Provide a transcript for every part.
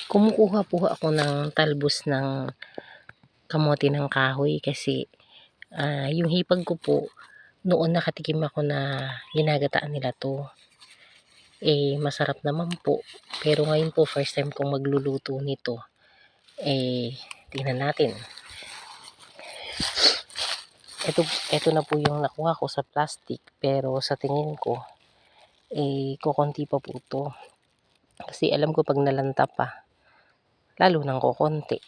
Kumukuha po ako ng talbos ng kamote ng kahoy kasi yung hipag ko po, noon nakatikim ako na ginagataan nila to. Masarap naman po. Pero ngayon po, first time kong magluluto nito. Tingnan natin. Ito na po yung nakuha ko sa plastic. Pero sa tingin ko, kukunti pa po to. Kasi alam ko pag nalanta pa, lalo nang kukunti.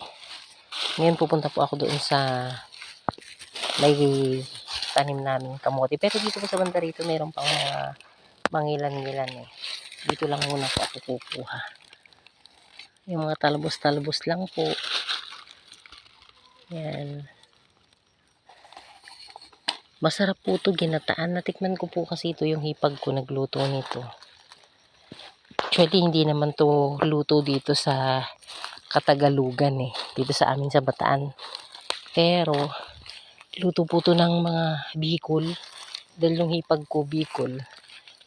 Ngayon pupunta po ako doon sa may tanim namin kamote. Pero dito po sa banda rito, meron pang mga mangilan-ngilan eh. Dito lang muna po ako kukuha. Yung mga talbos-talbos lang po. Yan. Masarap po ito ginataan. Natikman ko po kasi ito yung hipag ko nagluto nito. Actually, hindi naman to luto dito sa Katagalugan eh. Dito sa amin sa Bataan. Pero, luto po ito ng mga Bicol. Dahil yung hipag ko Bicol,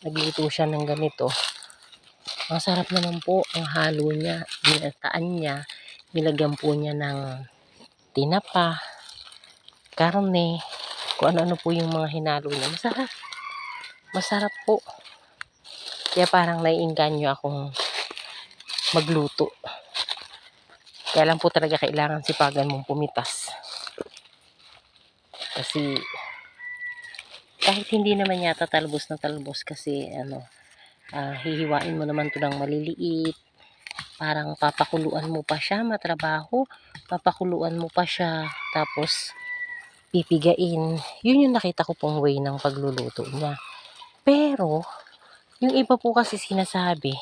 nagluto siya ng ganito. Ang sarap naman po ang halo niya, ginataan niya, nilagyan po niya ng tinapa, karne, kung ano-ano po yung mga hinalo niya. Masarap po. Kaya parang naiinganyo akong magluto. Kaya lang po talaga kailangan sipagan mong pumitas. Kasi kahit hindi naman yata talbos na talbos kasi hihiwain mo naman ito ng maliliit. Parang papakuluan mo pa siya, matrabaho. Papakuluan mo pa siya, tapos pipigain. Yun yung nakita ko pong way ng pagluluto niya. Pero, yung iba po kasi sinasabi,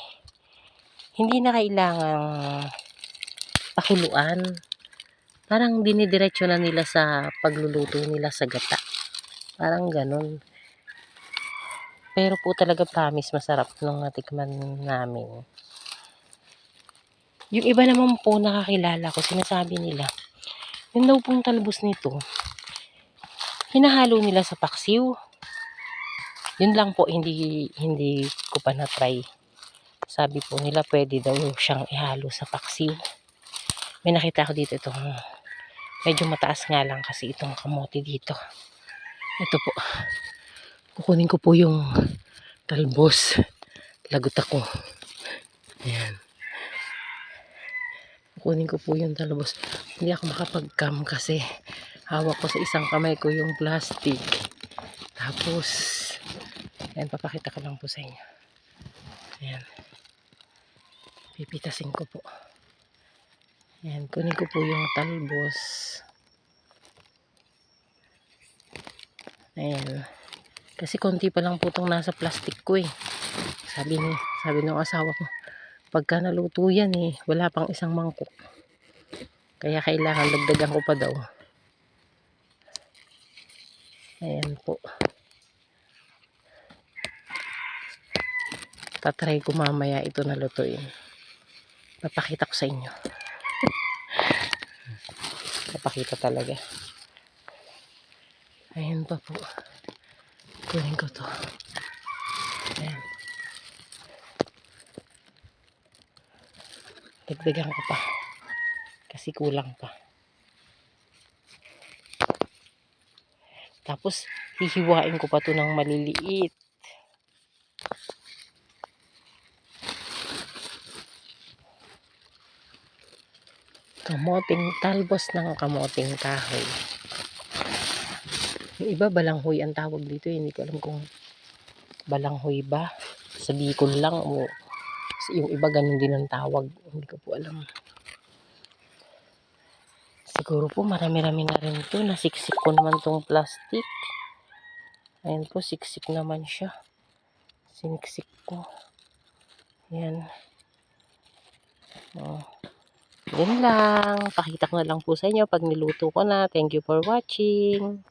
hindi na kailangang pakuluan. Parang dinidiretso na nila sa pagluluto nila sa gata. Parang ganun. Pero po talaga promise masarap nung natikman namin. Yung iba naman po nakakilala ko, sinasabi nila, yung daw pong talbos nito, hinahalo nila sa paksiw. Yun lang po, hindi ko pa na-try. Sabi po nila, pwede daw siyang ihalo sa paksiw. May nakita ko dito itong, medyo mataas nga lang kasi itong kamote dito. Ito po. Kukunin ko po yung talbos. Lagot ako. Ayan. Kukunin ko po yung talbos. Hindi ako makapag-cam kasi hawak ko sa isang kamay ko yung plastic. Tapos, ayan, papakita ko lang po sa inyo. Ayan. Pipitasin ko po. Ayan, kunin ko po yung talbos. Ayan. Kasi konti pa lang po itong nasa plastic ko eh. Sabi ng asawa ko, pagka naluto yan eh, wala pang isang mangkok. Kaya kailangan dagdagan ko pa daw. Ayan po. Tatry ko mamaya ito na lutuin. Papakita ko sa inyo. Papakita talaga. Ayan pa po. Kunin ko to. Ayan. Dagdagan ko pa. Kasi kulang pa. Tapos, hihiwain ko pa to ng maliliit. Kamoting talbos ng kamoting kahoy. Yung iba balanghoy ang tawag dito. Hindi ko alam kung balanghoy ba. Sa Bicol lang o yung iba ganun din ang tawag. Hindi ko po alam. Siguro po marami-rami na rin ito. Nasiksik ko naman tong plastic. Ayan po, siksik naman siya. Siniksik ko. Ayan. Oh. Yun lang. Pakita ko na lang po sa inyo pag niluto ko na. Thank you for watching.